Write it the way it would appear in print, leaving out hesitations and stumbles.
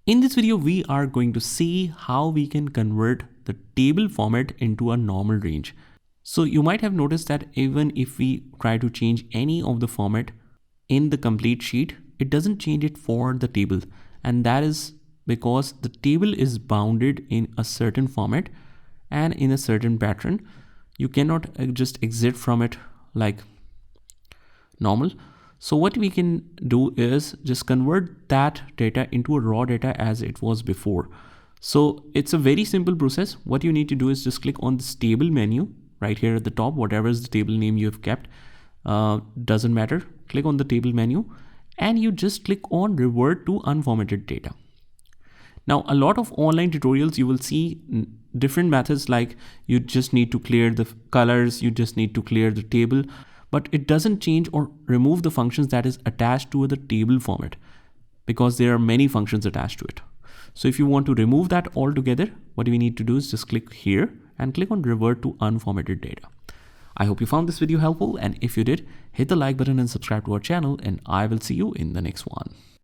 In this video, we are going to see how we can convert the table format into a normal range. So you might have noticed that even if we try to change any of the format in the complete sheet, it doesn't change it for the table. And that is because the table is bounded in a certain format and in a certain pattern. You cannot just exit from it like normal. So what we can do is just convert that data into a raw data as it was before. So it's a very simple process. What you need to do is just click on this table menu right here at the top, whatever is the table name you have kept, doesn't matter. Click on the table menu and you just click on revert to unformatted data. Now, a lot of online tutorials, you will see different methods, like you just need to clear the colors, you just need to clear the table, but it doesn't change or remove the functions that is attached to the table format because there are many functions attached to it. So if you want to remove that altogether, what we need to do is just click here and click on revert to unformatted data. I hope you found this video helpful, and if you did, hit the like button and subscribe to our channel, and I will see you in the next one.